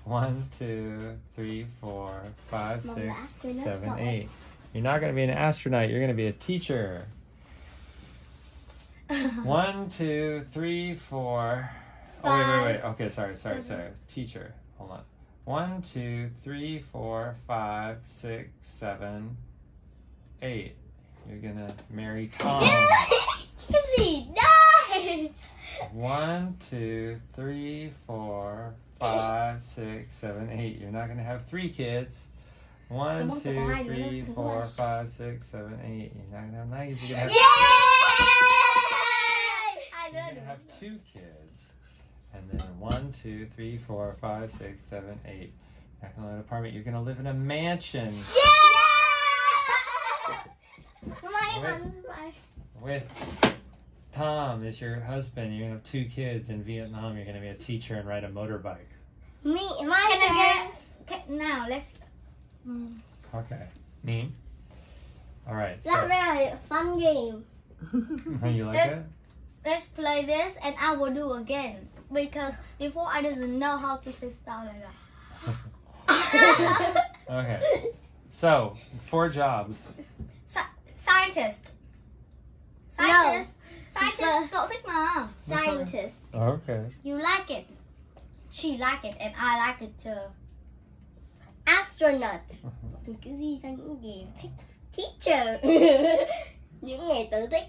1, 2, 3, 4, 5, 6, 7, 8. You're not going to be an astronaut. You're going to be a teacher. 1, 2, 3, 4. Oh, wait. Okay, sorry. Teacher. Hold on. 1, 2, 3, 4, 5, 6, 7, 8. You're going to marry Tom. 1, 2, 3, 4, 5, 6, 7, 8. You're not going to have 3 kids. 1, 2, 3, 4, 5, 6, 7, 8. You're not going to have 9 kids. You're going to have 2 kids. And then 1, 2, 3, 4, 5, 6, 7, 8. You're not going to live in an apartment. You're going to live in a mansion. With Tom is your husband. You're going to have 2 kids in Vietnam. You're going to be a teacher and ride a motorbike. Now let's. Okay. Me? Alright. That's really a fun game. You like it? Let's play this and I will do again. Because before I didn't know how to say stuff like that. Okay. So, 4 jobs. Scientist. Scientist. Cậu thích mà. Scientist. Okay. You like it. She like it and I like it too. Astronaut. Cái gì ra những gì thích. Teacher. Những nghề tự thích.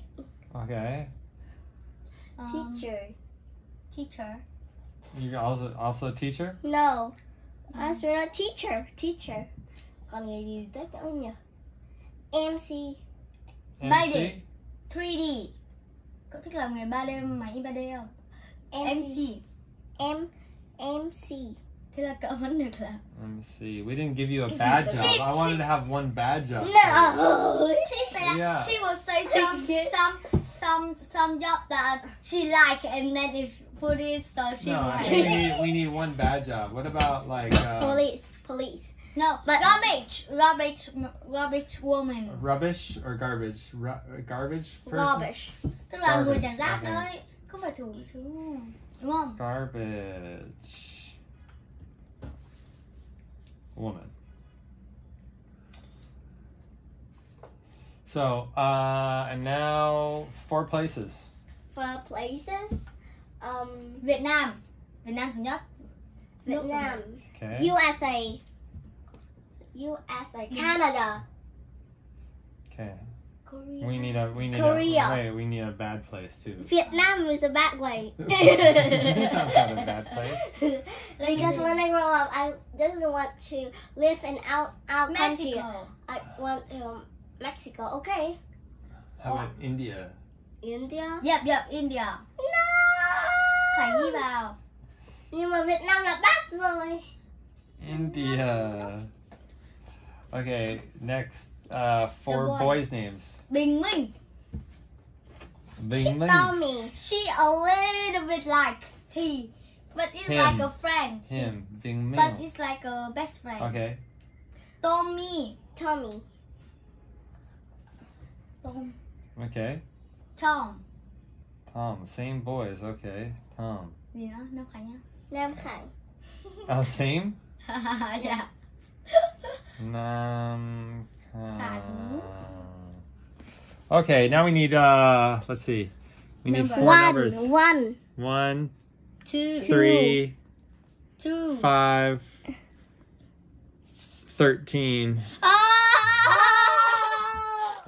Okay. Teacher. You're also a teacher? No. Astronaut teacher. Còn nghề gì thích nữa nhỉ? MC. 3D. Cậu thích làm nghề 3D máy 3D không? MC. Thế là cậu vẫn được làm. Let me see. We didn't give you a bad job. I wanted to have one bad job. No. She said she will say some job that she like and then if put it so she No, I think we need one bad job. What about like Police. No, but garbage woman. Rubbish or garbage? Garbage person? Garbage. Tức là người nhặt rác đấy. Cứ phải thử chứ. Đúng không? Garbage woman. So, and now 4 places. 4 places. Việt Nam thứ nhất. Vietnam. Okay. USA. Canada. Okay. Korea. We need Korea. we need a bad place too. Vietnam is a bad way. That's not a bad place. Because when I grow up, I didn't want to live in our country. Mexico. I want Mexico. Okay. How about India? India. Yep, India. No. Phải ghi vào. Nhưng mà Việt Nam là bad rồi. India. Okay, next 4 boys' names. Bình Minh. Bing Ling. Tommy. She a little bit like he, but it's like a friend. Him. Bing Minh. But it's like a best friend. Okay. Tommy. Tom. Okay. Tom. Same boys. Okay. Tom. Gì nữa? Nam Khánh nhá. Nam Khánh. Oh, same? Yeah. Nam Khánh. Okay, now we need let's see. We need 4 numbers. 1, 2, 3, 2. 5, 13. Oh!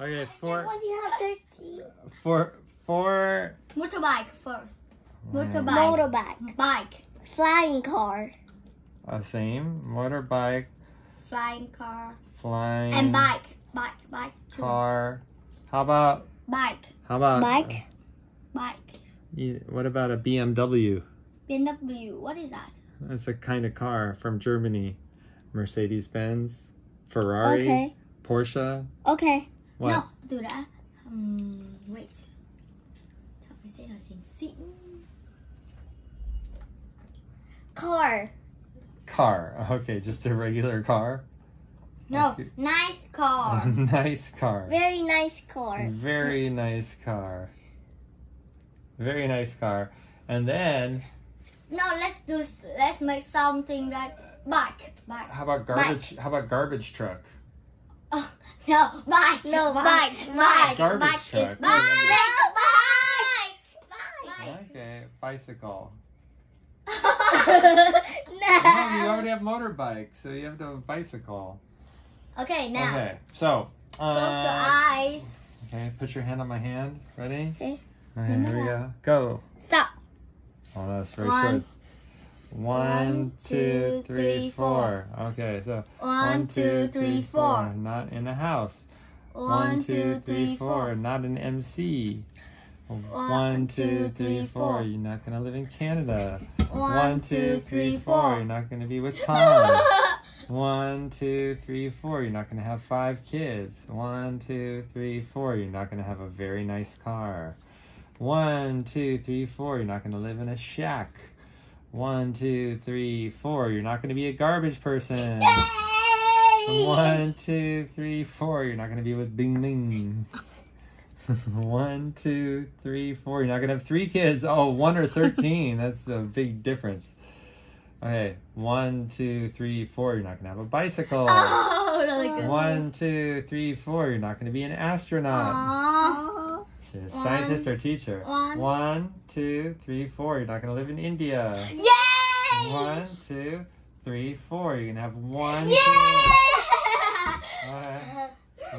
Okay, 4. Why do you have 13? 4. Motorbike first. Motorbike. Bike. Flying car. Same. Motorbike. Flying car. Flying. And bike. Bike. Car. How about? Bike. Bike. What about a BMW? BMW. What is that? That's a kind of car from Germany. Mercedes-Benz. Ferrari. Okay. Porsche. Okay. What? No, từ đã. Wait. Chắc phải sẽ là xịn. Car. Okay, just a regular car. No, Okay. nice car. Nice car. Very nice car. Very nice car. Very nice car. And then No, let's make something that bike. How about garbage? How about garbage truck? Oh, no, bike. No, bike. Garbage Bike truck. is bike. Okay, bicycle. No. No, you already have motorbike, so you have to have a bicycle. Okay, now Okay, so close your eyes. okay, put your hand on my hand. Ready? Okay. Okay, here we go. Go. Stop. Oh, that's very One. short. 1, 2, 3, 4. Okay, so 1, 2, 3, 4. Not in the house. 1, 2, 3, 4. Not an MC. 1, 2, 3, 4. You're not gonna live in Canada. 1, 2, 3, 4. You're not gonna be with Tom. 1, 2, 3, 4. You're not gonna have 5 kids. 1, 2, 3, 4. You're not gonna have a very nice car. 1, 2, 3, 4. You're not gonna live in a shack. 1, 2, 3, 4. You're not gonna be a garbage person. Yay! 1, 2, 3, 4. You're not gonna be with Bing Bing. 1, 2, 3, 4. You're not gonna have 3 kids. Oh, 1 or 13. That's a big difference. Okay, 1, 2, 3, 4. You're not gonna have a bicycle. Oh, really good. 1, 2, 3, 4. You're not gonna be an astronaut. Aww. Scientist or teacher. 1, 2, 3, 4. You're not gonna live in India. Yay! 1, 2, 3, 4. You're gonna have 1 Yay! kid.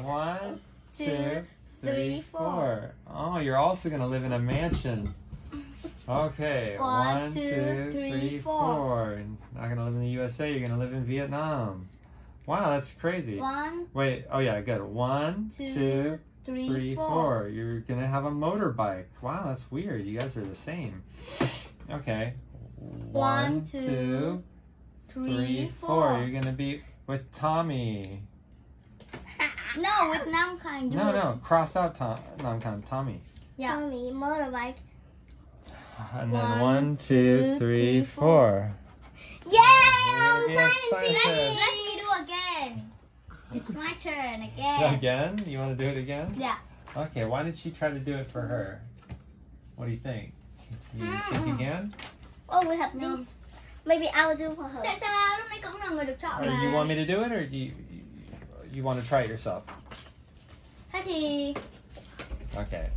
1, 2, 2, 3, 4. Oh, you're also gonna live in a mansion. Okay. 1, 2, 3, 4. You're not gonna live in the USA. You're gonna live in Vietnam. Wow, that's crazy. 1, Wait. Oh yeah, good. 1, 2, 3, 4. You're gonna have a motorbike. Wow, that's weird. You guys are the same. Okay. 1, 2, 3, 4. You're gonna be with Tommy. No, with Nam Khang. No. Cross out Tommy. Yeah. Tommy, motorbike. And then 1, 1, 2, 3, 4. Yay! I'm You're gonna be a scientist. scientist. Let me do again. It's my turn again. Again? You want to do it again? Yeah. Okay. Why did she try to do it for her? What do you think? You think you can? Oh, we have No. this. Maybe I will do for her. Tại sao lúc nãy cũng là người được chọn Or mà. you want me to do it, or do you want to try it yourself? Thế thì Okay.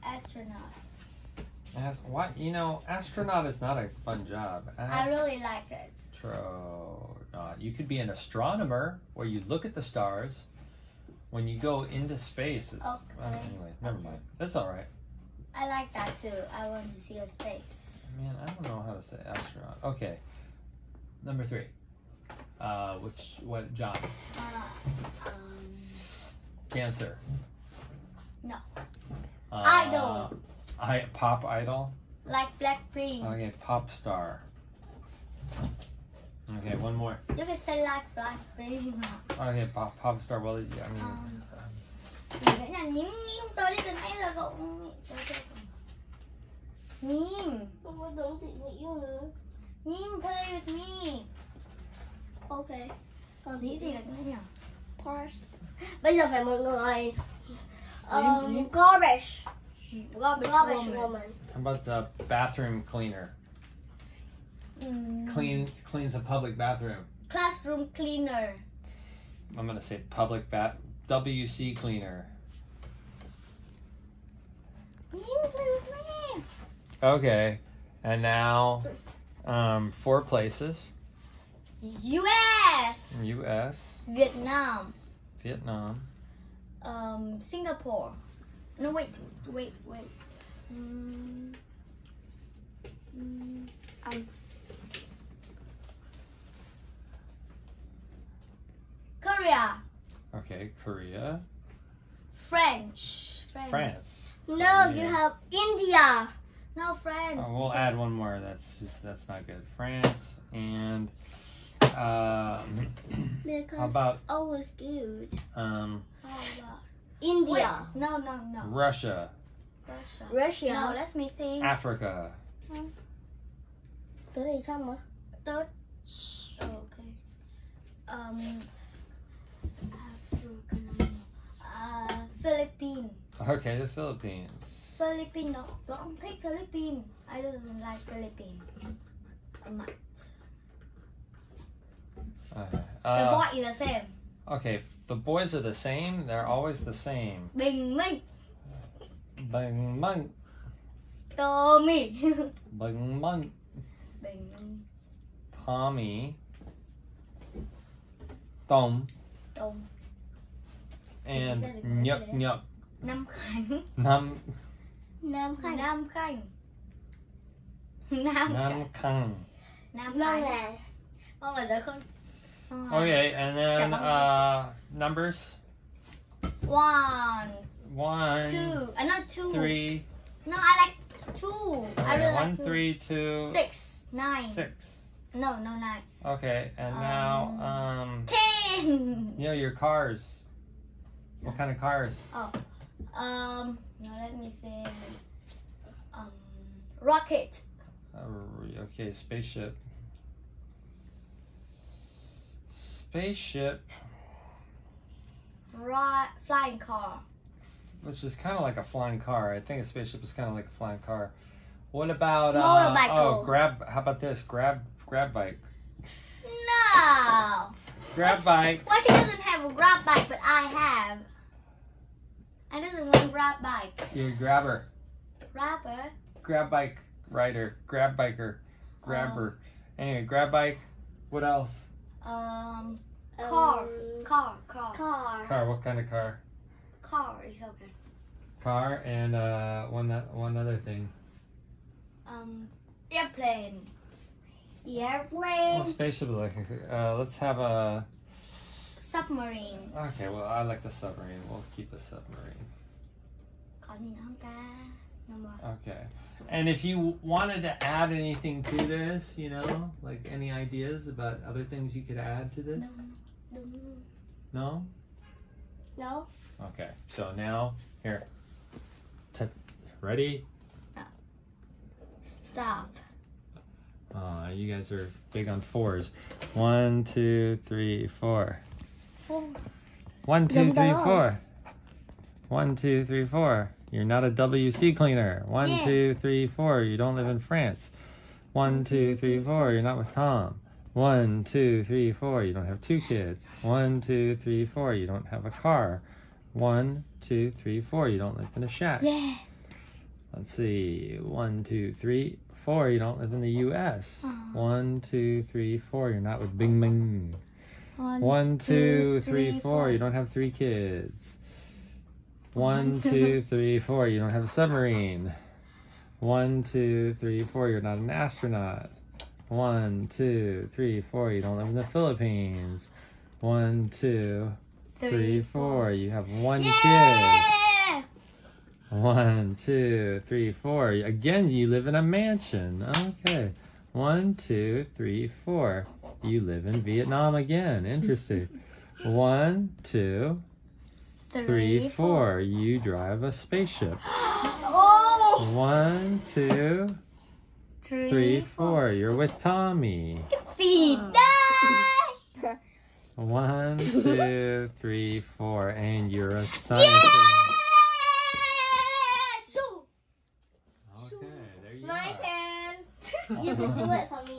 astronaut. What? You know, astronaut is not a fun job. I really like it. Astronaut. You could be an astronomer, where you look at the stars. When you go into space, it's anyway. Never mind. That's all right. I like that too. I want to see a space. Man, I don't know how to say astronaut. Okay. Number 3. What? John? Cancer. No. Idol. Pop idol. Like Blackpink. Okay, pop star. Okay, one more. You can say like Blackpink. Okay, pop star. Well, I mean, Mình nghĩ là Nhiêm tới đi từ nãy giờ cậu Nhiêm. Không có tưởng chị nghĩ nữa. Nhiêm, play with me. Ok. Còn nghĩ gì được nữa nhỉ? Parse. Bây giờ phải một người garbage woman. how about the bathroom cleaner? Cleans a public bathroom. Classroom cleaner. I'm gonna say public WC cleaner. Nhiêm, play with me. Okay, and now 4 places. US. U.S. Vietnam. Vietnam. Singapore. No, wait. Korea. Okay, Korea. France. France. No, you have India. No, France. Oh, we'll add one more. That's not good. France and Because how about always good. How about India. Wait, no. Russia, Russia. No, let me think. Africa, Tới đây xong mà. Third. Okay. Africa. Philippines. Okay, the Philippines. Philippines, nó không thích Philippines. I don't like Philippines much. Okay. The boy is the same. Okay, the boys are the same. They're always the same. Bình Minh, Bang Mung. Tommy. Bang Mung. Bình Minh, Tommy. Tom. Tùng, And Nhuk Nhuk. Nam Khánh, Nam Nam Khánh. Nam Khánh, Nam Nam Khang. Nam Vâng Khánh. là Vâng là được không? Okay, and then numbers. 1, 1, 2, not 2. 3. No, I like 2. I Okay, really 1, like 2. 3, 2, 6, 9. 6. No, 9. Okay, and now 10. you know your cars. What kind of cars? No, let me see. Rocket. Okay, spaceship. Spaceship, Flying car. which is kind of like a flying car. I think a spaceship is kind of like a flying car. What about Motorcycle. How about this? Grab bike. No. Grab bike. Well, she doesn't have a grab bike, but I have. I doesn't want grab bike. You're a grabber. Grabber. Grab bike rider. Grab biker. Grabber. Anyway, grab bike. What else? Car. car. Car. What kind of car? Car is okay. Car and one other thing. Airplane. Airplane. Well, spaceship is like let's have a. Submarine. Okay, well I like the submarine. We'll keep the submarine. Còn gì nữa không ta? No more. Okay. And if you wanted to add anything to this, you know, like any ideas about other things you could add to this? No? No. Okay. So now, here. Ready? Stop. You guys are big on 4s. 1, 2, 3, 4. 1, 2, 3, 4. 1, 2, 3, 4. You're not a WC cleaner. 1, 2, 3, 4. You don't live in France. 1, 2, 3, 4. You're not with Tom. 1, 2, 3, 4. You don't have 2 kids. 1, 2, 3, 4. You don't have a car. 1, 2, 3, 4. You don't live in a shack. Yeah. Let's see. 1, 2, 3, 4. You don't live in the U.S. 1, 2, 3, 4. You're not with Bing Bing. 1, 2, 3, 4. You don't have 3 kids. 1, 2, 3, 4. You don't have a submarine. 1, 2, 3, 4. You're not an astronaut. 1, 2, 3, 4. You don't live in the Philippines. 1, 2, 3, 4. You have 1 kid. 1, 2, 3, 4. Again, you live in a mansion. Okay. 1, 2, 3, 4. You live in Vietnam again. Interesting. 1, 2, 3, 4. You drive a spaceship. 1, 2, 3, 4. You're with Tommy. 1, 2, 3, 4. And you're a scientist. Okay, there you My are. turn. You can do it for me.